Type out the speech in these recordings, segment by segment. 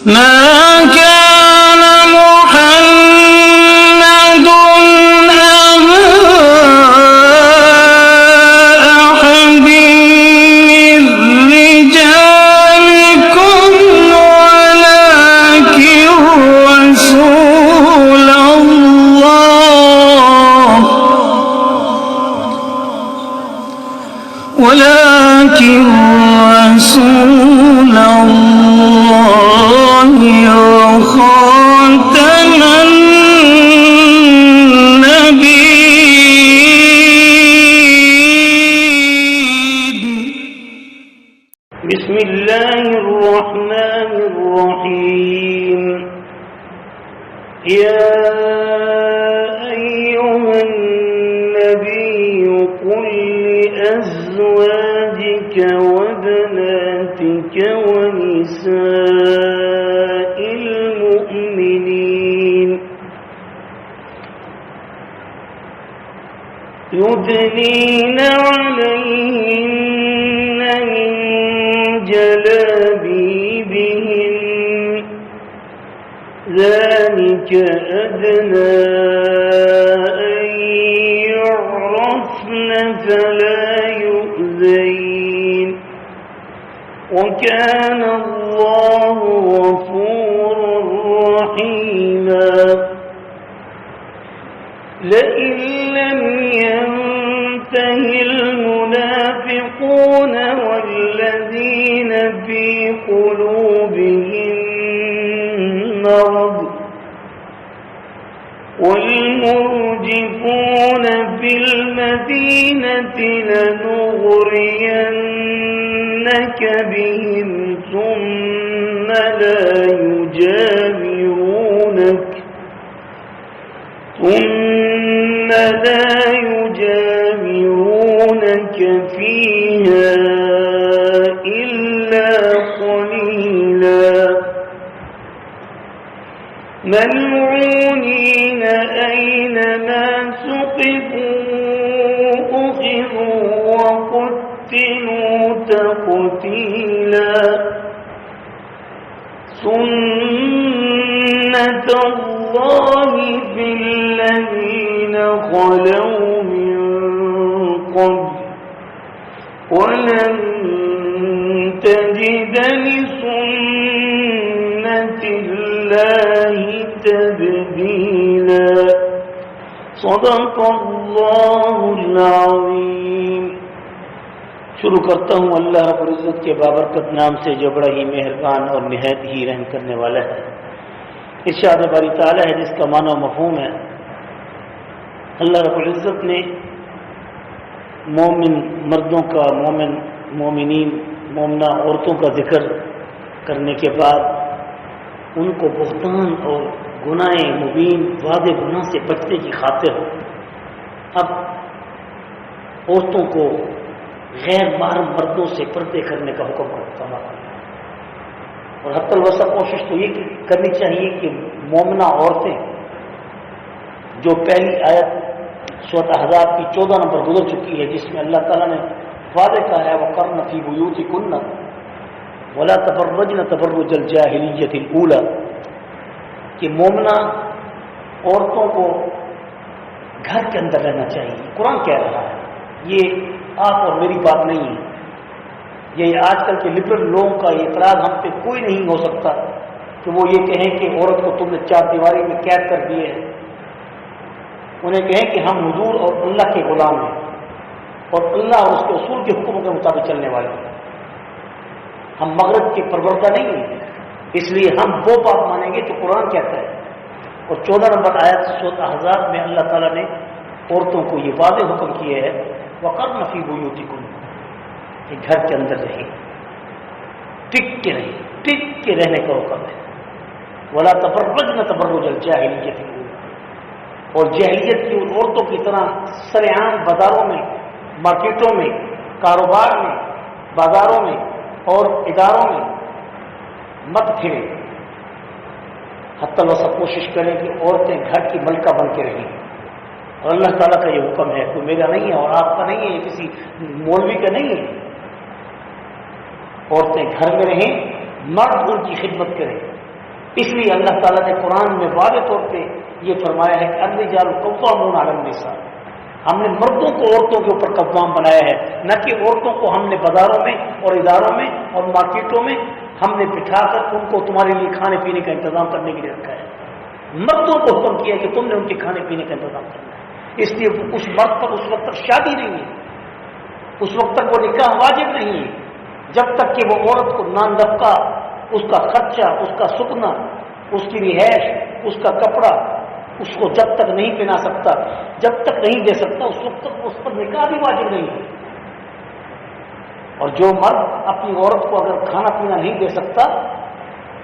ما كان محمد أبا أحد من رجالكم ولكن رسول الله وخاتم النبيين. بسم الله الرحمن الرحيم. يا أيها النبي قل لأزواجك وبناتك ونساء المؤمنين يدنين عليهن من جلابيبهن ذلك أدنى أن يعرفن فلا يؤذين وكان الله غفورا رحيما. لئن لم ينته المنافقون والذين في قلوبهم مرض والمرجفون في المدينة لنغرينك بهم ثم لا يجاورونك فيها إلا قليلا ملعونين أينما ثقفوا أخذوا وقتلوا تقتيلا. سنة الله في الذين خلوا من قبل ولن تجد لسنة الله تبديلا. صدق اللہ العظیم. شروع کرتا ہوں اللہ رب العزت کے بابرکت نام سے جو بڑا ہی مہربان اور نہایت ہی رحم کرنے والا ہے. ارشاد باری تعالیٰ ہے جس کا معنی و مفہوم ہے اللہ رب العزت نے مومن مردوں کا مومنین مومنہ عورتوں کا ذکر کرنے کے بعد ان کو بہتان اور گناہ مبین واضح گناہ سے بچنے کی خاطر اب عورتوں کو غیر محرم مردوں سے پردے کرنے کا حکم کرتا ہے. اور حتی الوسع کوشش تو یہ کرنی چاہیے کہ مومنہ عورتیں جو پہلی آیت سورۃ احزاب کی 14 نمبر گزر چکی ہے جس میں اللہ تعالیٰ نے واضح کہا ہے وَقَرْنَ فِي بُيُوتِكُنَّ وَلَا تَبَرَّجْنَ تَبَرُّجَ الْجَاهِلِيَّةِ الْأُولَى کہ مومنہ عورتوں کو گھر کے اندر رہنا چاہیے. قرآن کہہ رہا ہے، یہ آپ اور میری بات نہیں ہے. یہ آج کل کے لبرل لوگوں کا اعتراض ہم پہ کوئی نہیں ہو سکتا کہ وہ یہ کہیں کہ عورت کو تم نے 4 دیواری میں قید کر دیے ہیں. انہیں کہیں کہ ہم حضور اور اللہ کے غلام ہیں اور اللہ اور اس کے اصول کے حکموں کے مطابق چلنے والے ہیں. ہم مغرب کے پروردہ نہیں ہیں، اس لیے ہم وہ بات مانیں گے جو قرآن کہتا ہے. اور 14 نمبر آیت سورۃ احزاب میں اللہ تعالیٰ نے عورتوں کو یہ واضح حکم کیا ہے وَقَرْنَ فِي بُيُوتِكُنَّ کہ گھر کے اندر رہیں، ٹک کے رہنے کا حکم ہے. وَلَا تَبَرَّجْنَ تَبَرُّجَ الْجَاهِلِيَّةِ الْأُولَى اور جاہلیت کی ان عورتوں کی طرح سر عام بازاروں میں، مارکیٹوں میں، کاروبار میں، بازاروں میں اور اداروں میں مت پھریں. حتی الوسع کوشش کریں کہ عورتیں گھر کی ملکہ بن کے رہیں. اور اللہ تعالیٰ کا یہ حکم ہے، کوئی میرا نہیں ہے اور آپ کا نہیں ہے، یہ کسی مولوی کا نہیں ہے. عورتیں گھر میں رہیں، مرد ان کی خدمت کریں. اس لیے اللہ تعالیٰ نے قرآن میں واضح طور پہ یہ فرمایا ہے کہ الرجال قوامون علی النساء، ہم نے مردوں کو عورتوں کے اوپر قوام بنایا ہے، نہ کہ عورتوں کو ہم نے بازاروں میں اور اداروں میں اور مارکیٹوں میں ہم نے بٹھا کر ان کو تمہارے لیے کھانے پینے کا انتظام کرنے کے لیے رکھا ہے۔ مردوں کو حکم کیا کہ تم نے ان کے کھانے پینے کا انتظام کرنا ہے، اس لیے اس مرد پر اس وقت تک شادی نہیں ہے، اس وقت تک وہ نکاح واجب نہیں ہے جب تک کہ وہ عورت کو نان نفقہ، اس کا خرچہ، اس کا سکنا، اس کی رہائش، اس کا کپڑا، اس کو جب تک نہیں پہنا سکتا، جب تک نہیں دے سکتا، اس وقت تک اس پر نکاح بھی واجب نہیں ہے۔ اور جو مرد اپنی عورت کو اگر کھانا پینا نہیں دے سکتا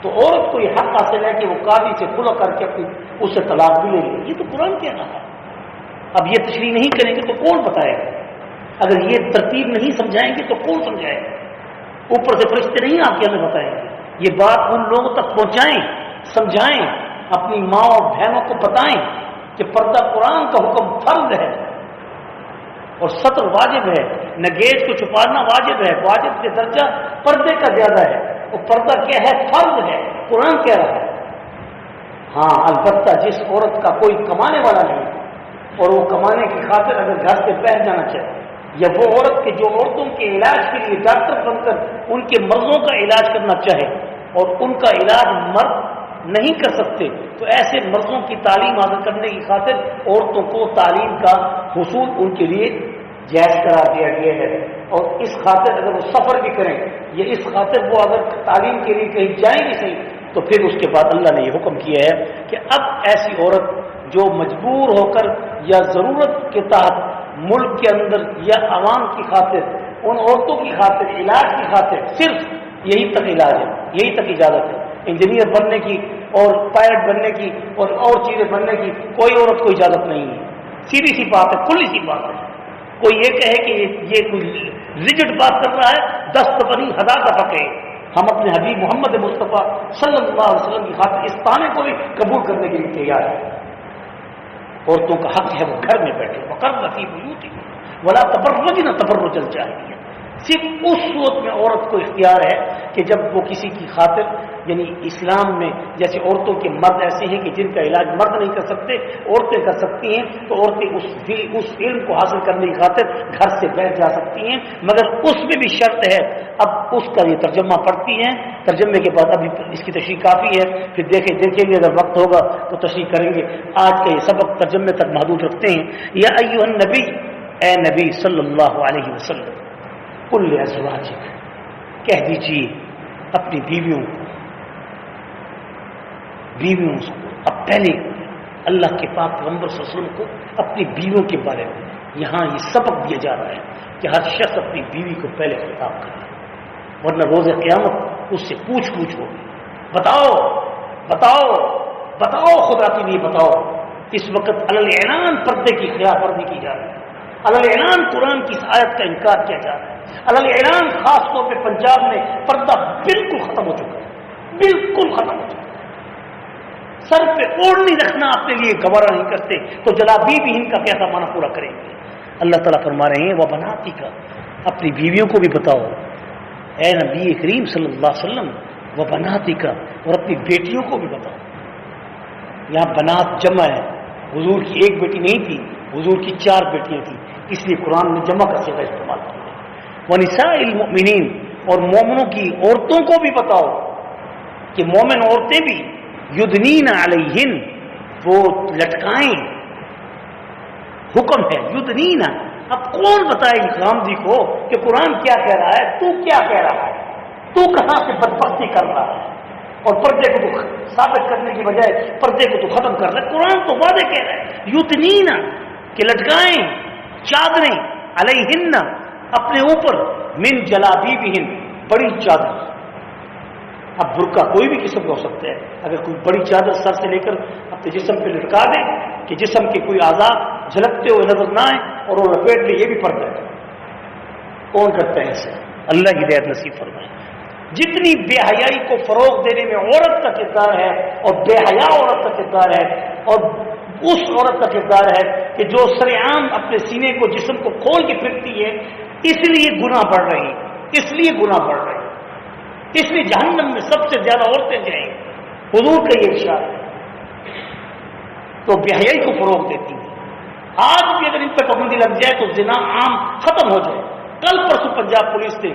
تو عورت کو یہ حق حاصل ہے کہ وہ قاضی سے خلع کر کے اپنی اس سے طلاق بھی لے لے۔ یہ تو قرآن کہہ رہا ہے۔ اب یہ تشریح نہیں کریں گے تو کون بتائے گا؟ اگر یہ ترتیب نہیں سمجھائیں گے تو کون سمجھائے گا؟ اوپر سے فرشتے نہیں آپ کے ہمیں بتائیں گے، یہ بات ان لوگوں تک پہنچائیں، سمجھائیں، اپنی ماں اور بہنوں کو بتائیں کہ پردہ قرآن کا حکم فرض ہے اور ستر واجب ہے، نگیج کو چھپانا واجب ہے، واجب کے درجہ پردے کا زیادہ ہے، وہ پردہ کیا ہے؟ فرض ہے، قرآن کہہ رہا ہے۔ ہاں البتہ جس عورت کا کوئی کمانے والا نہیں اور وہ کمانے کی خاطر اگر گھر سے باہر جانا چاہے، یا وہ عورت کے جو عورتوں کے علاج کے لیے ڈاکٹر بن کر ان کے مرضوں کا علاج کرنا چاہے اور ان کا علاج مرد نہیں کر سکتے، تو ایسے مرضوں کی تعلیم حاصل کرنے کی خاطر عورتوں کو تعلیم کا حصول ان کے لیے جائز قرار دیا گیا ہے۔ اور اس خاطر اگر وہ سفر بھی کریں یا اس خاطر وہ اگر تعلیم کے لیے کہیں جائیں بھی صحیح، تو پھر اس کے بعد اللہ نے یہ حکم کیا ہے کہ اب ایسی عورت جو مجبور ہو کر یا ضرورت کے تحت ملک کے اندر یا عوام کی خاطر، ان عورتوں کی خاطر، علاج کی خاطر، صرف یہی تک علاج ہے، یہی تک اجازت ہے، انجینئر بننے کی اور پائلٹ بننے کی اور چیزیں بننے کی کوئی عورت کو اجازت نہیں ہے۔ سیدھی سی بات ہے، کھلی سی بات ہے۔ کوئی یہ کہے کہ یہ کوئی ریجڈ بات کر رہا ہے، 10 دفعہ نہیں 1000 دفعہ کہے، ہم اپنے حبیب محمد مصطفیٰ صلی اللہ علیہ وسلم کی خاطر اس طعنے کو بھی قبول کرنے کے لیے تیار ہے۔ عورتوں کا حق ہے وہ گھر میں بیٹھے، وقرن فی بیوتکن ولا تبرجن تبرج الجاہلیہ، صرف اس صورت میں عورت کو اختیار ہے کہ جب وہ کسی کی خاطر، یعنی اسلام میں جیسے عورتوں کے مرد ایسے ہیں کہ جن کا علاج مرد نہیں کر سکتے، عورتیں کر سکتی ہیں، تو عورتیں اس علم کو حاصل کرنے کی خاطر گھر سے بیٹھ جا سکتی ہیں، مگر اس میں بھی شرط ہے۔ اب اس کا یہ ترجمہ پڑھتی ہیں، ترجمے کے بعد ابھی اس کی تشریح کافی ہے، پھر دیکھیں گے اگر وقت ہوگا تو تشریح کریں گے۔ آج کا یہ سبق ترجمے تک محدود رکھتے ہیں۔ یا ایھا النبی، اے نبی صلی اللہ علیہ وسلم، قل لازواجک، کہہ دیجیے اپنی بیویوں کو، اب پہلے اللہ کے پاک پیغمبر صلی اللہ علیہ وسلم کو اپنی بیویوں کے بارے میں یہاں یہ سبق دیا جا رہا ہے کہ ہر شخص اپنی بیوی کو پہلے خطاب کرے، ورنہ روز قیامت اس سے پوچھ ہوگی، بتاؤ بتاؤ بتاؤ، خدا کے لیے بتاؤ۔ اس وقت علی الاعلان پردے کی خلاف ورزی کی جا رہی ہے، علی الاعلان قرآن کی اس آیت کا انکار کیا جا رہا ہے، علی الاعلان خاص طور پہ پنجاب میں پردہ بالکل ختم ہو چکا ہے، بالکل ختم ہو چکا ہے۔ سر پہ اوڑھنی رکھنا اپنے لیے گوارا نہیں کرتے تو جلابی بھی ان کا کیسا معنی پورا کریں گے۔ اللہ تعالیٰ فرما رہے ہیں وہ بناتی کا، اپنی بیویوں کو بھی بتاؤ، اے نبی کریم صلی اللہ علیہ وسلم، وہ بناتی کا، اور اپنی بیٹیوں کو بھی بتاؤ۔ یہاں بنات جمع ہے، حضور کی ایک بیٹی نہیں تھی، حضور کی 4 بیٹیاں تھیں، اس لیے قرآن نے جمع کا صیغہ استعمال کیا ہے۔ وَنِسَاءِ الْمُؤْمِنِينَ، اور مومنوں کی عورتوں کو بھی بتاؤ کہ مومن عورتیں بھی یدنین علیہن، وہ لٹکائیں، حکم ہے یدنین۔ اب کون بتائے غامدی کو کہ قرآن کیا کہہ رہا ہے، تو کیا کہہ رہا ہے، تو کہاں سے بدبختی کر رہا ہے، اور پردے کو تو ثابت کرنے کی بجائے پردے کو تو ختم کر رہا ہے۔ قرآن تو واضح کہہ رہا ہے یدنین، کہ لٹکائیں چادریں، علیہن، اپنے اوپر، من جلابیبہن، بڑی چادر۔ اب برقع کوئی بھی قسم کا ہو سکتا ہے، اگر کوئی بڑی چادر سر سے لے کر اپنے جسم پہ لٹکا دے کہ جسم کے کوئی اعضاء جھلکتے ہوئے نظر نہ آئے اور وہ لپیٹ لے، یہ بھی پردہ ہے۔ کون کرتا ہے اسے؟ اللہ کی ہدایت نصیب فرمائے۔ جتنی بے حیائی کو فروغ دینے میں عورت کا کردار ہے اور بے حیا عورت کا کردار ہے، اور اس عورت کا کردار ہے کہ جو سرعام اپنے سینے کو، جسم کو کھول کے پھرتی ہے، اس لیے گناہ بڑھ رہی ہے، اس لیے گناہ بڑھ رہی ہے، اس لیے جہنم میں سب سے زیادہ عورتیں جائیں گی۔ حضور کا یہ ارشاد ہے، تو بے حیائی کو فروغ دیتی ہے۔ آج بھی اگر ان پہ پابندی لگ جائے تو زنا عام ختم ہو جائے۔ کل پرسوں پنجاب پولیس نے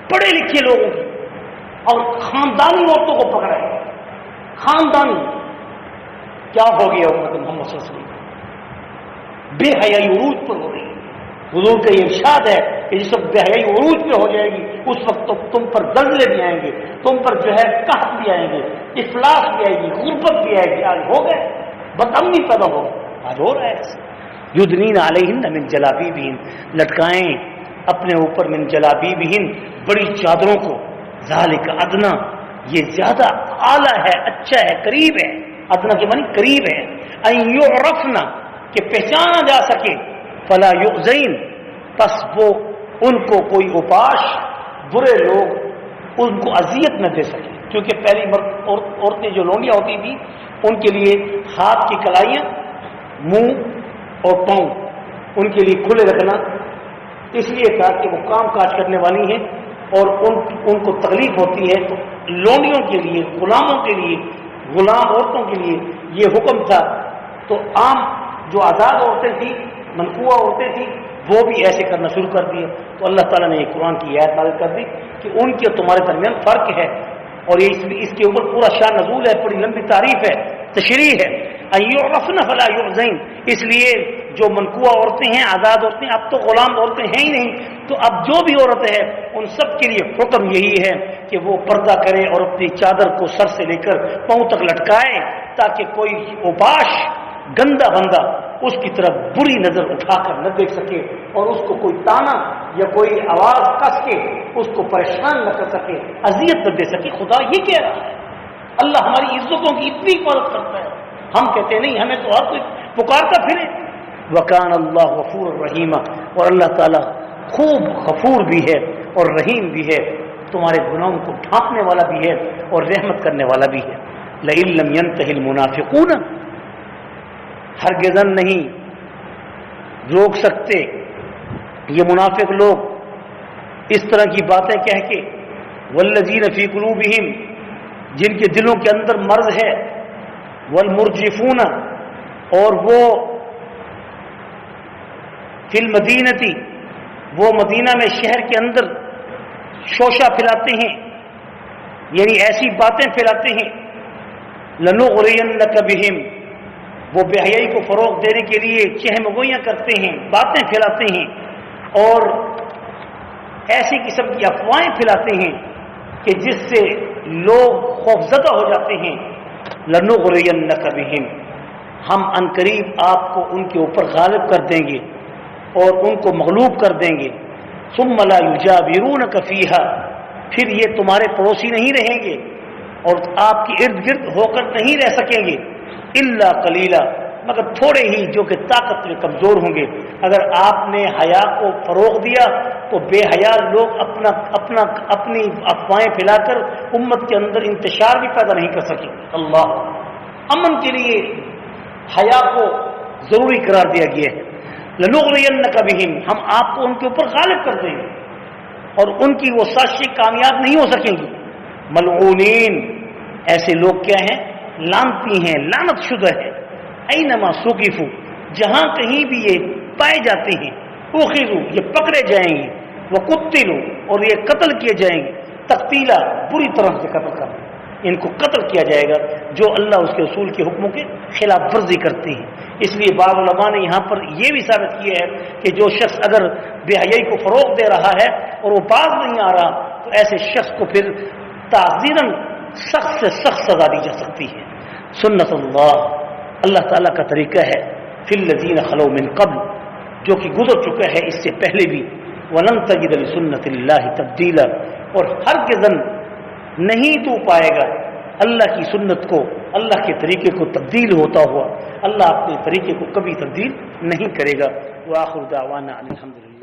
پڑھے لکھے لوگوں کی اور خاندانی عورتوں کو پکڑا ہے۔ خاندانی کیا ہو گیا امت محمد صلی اللہ علیہ وسلم، بے حیائی عروج پر ہو رہی ہے۔ حضور کا یہ ارشاد ہے کہ جس وقت بے حیائی عروج پہ ہو جائے گی اس وقت تو تم پر زلزلے بھی آئیں گے، تم پر جو ہے قحط بھی آئیں گے، افلاس بھی آئے گی، غربت بھی آئے گی۔ آج ہو گئے، بدامنی پیدا ہو، آج ہو رہا ہے ایسے۔ یدنین علیہن من جلابیبہن، لٹکائیں اپنے اوپر من جلابیبہن، بڑی چادروں کو، ذالک ادنا، یہ زیادہ اعلیٰ ہے، اچھا ہے، قریب ہے۔ ادنا کے معنی قریب ہے۔ ان یعرفنا، کہ پہچانا جا سکے، فلا یؤذین، پس وہ ان کو کوئی اوپاش، برے لوگ ان کو اذیت نہ دے سکے۔ کیونکہ پہلی عورتیں جو لونڈیاں ہوتی تھیں ان کے لیے ہاتھ کی کلائیاں، منہ اور پاؤں ان کے لیے کھلے رکھنا اس لیے تھا کہ وہ کام کاج کرنے والی ہیں اور ان کو تکلیف ہوتی ہے، تو لونڈیوں کے لیے، غلاموں کے لیے، غلام عورتوں کے لیے یہ حکم تھا۔ تو عام جو آزاد عورتیں تھیں، منقوع عورتیں تھیں، وہ بھی ایسے کرنا شروع کر دیے۔ تو اللہ تعالیٰ نے یہ قرآن کی آیت نازل کر دی کہ ان کے تمہارے درمیان فرق ہے، اور یہ اس کے اوپر پورا شان نزول ہے، بڑی لمبی تعریف ہے، تشریح ہے۔ یعرفن فلا یعزین، اس لیے جو منقوع عورتیں ہیں، آزاد عورتیں، اب تو غلام عورتیں ہیں ہی نہیں، تو اب جو بھی عورت ہے ان سب کے لیے حکم یہی ہے کہ وہ پردہ کرے اور اپنی چادر کو سر سے لے کر پاؤں تک لٹکائے، تاکہ کوئی اوباش گندا بندہ اس کی طرف بری نظر اٹھا کر نہ دیکھ سکے، اور اس کو کوئی تانا یا کوئی آواز کس کے اس کو پریشان نہ کر سکے، اذیت نہ دے سکے۔ خدا یہ کہہ رہا ہے، اللہ ہماری عزتوں کی اتنی حفاظت کرتا ہے، ہم کہتے ہیں نہیں، ہمیں تو ہر کوئی پکارتا پھرے۔ وکان اللہ غفور الرحیم، اور اللہ تعالیٰ خوب غفور بھی ہے اور رحیم بھی ہے، تمہارے گناہوں کو ڈھانپنے والا بھی ہے اور رحمت کرنے والا بھی ہے۔ لئن لم ينتهِ المنافقون، ہرگز نہیں روک سکتے یہ منافق لوگ اس طرح کی باتیں کہہ کے، والذین فی قلوبہم، جن کے دلوں کے اندر مرض ہے، والمرجفون، اور وہ فی المدینتی، وہ مدینہ میں شہر کے اندر شوشہ پھیلاتے ہیں، یعنی ایسی باتیں پھیلاتے ہیں، لنغرینک بہم، وہ بے حیائی کو فروغ دینے کے لیے چہم گوئیاں کرتے ہیں، باتیں پھیلاتے ہیں اور ایسی قسم کی افواہیں پھیلاتے ہیں کہ جس سے لوگ خوفزدہ ہو جاتے ہیں۔ لنغرینک بہم، ہم عنقریب آپ کو ان کے اوپر غالب کر دیں گے اور ان کو مغلوب کر دیں گے۔ ثم لا یجاورونک فیہا، پھر یہ تمہارے پڑوسی نہیں رہیں گے اور آپ کی ارد گرد ہو کر نہیں رہ سکیں گے، الا قلیلا، مگر تھوڑے ہی جو کہ طاقت میں کمزور ہوں گے۔ اگر آپ نے حیا کو فروغ دیا تو بے حیا لوگ اپنی افواہیں پھیلا کر امت کے اندر انتشار بھی پیدا نہیں کر سکیں گے۔ اللہ، امن کے لیے حیا کو ضروری قرار دیا گیا ہے۔ لنغرینک بہم، ہم آپ کو ان کے اوپر غالب کر دیں گے اور ان کی وہ سازشیں کامیاب نہیں ہو سکیں گی۔ ملعونین، ایسے لوگ کیا ہیں؟ لعنتی ہیں، لعنت شدہ ہے۔ اینما ثقفوا، جہاں کہیں بھی یہ پائے جاتے ہیں، اخذوا، یہ پکڑے جائیں گے، وقتلوا، اور یہ قتل کیے جائیں گے، تقتیلا، بری طرح سے قتل کرنا، ان کو قتل کیا جائے گا جو اللہ اس کے رسول کے حکموں کے خلاف ورزی کرتے ہیں۔ اس لیے بعض علماء نے یہاں پر یہ بھی ثابت کیا ہے کہ جو شخص اگر بے حیائی کو فروغ دے رہا ہے اور وہ باز نہیں آ رہا تو ایسے شخص کو پھر تعزیراً سخت سے سخت سزا دی جا سکتی ہے۔ سنت اللہ تعالیٰ کا طریقہ ہے، فی الذین خلو من قبل، جو کہ گزر چکا ہے اس سے پہلے بھی، ولن تجد لسنت اللہ تبدیلا، اور ہرگز نہیں تو پائے گا اللہ کی سنت کو، اللہ کے طریقے کو تبدیل ہوتا ہوا۔ اللہ اپنے طریقے کو کبھی تبدیل نہیں کرے گا۔ وآخر دعوانا الحمدللہ۔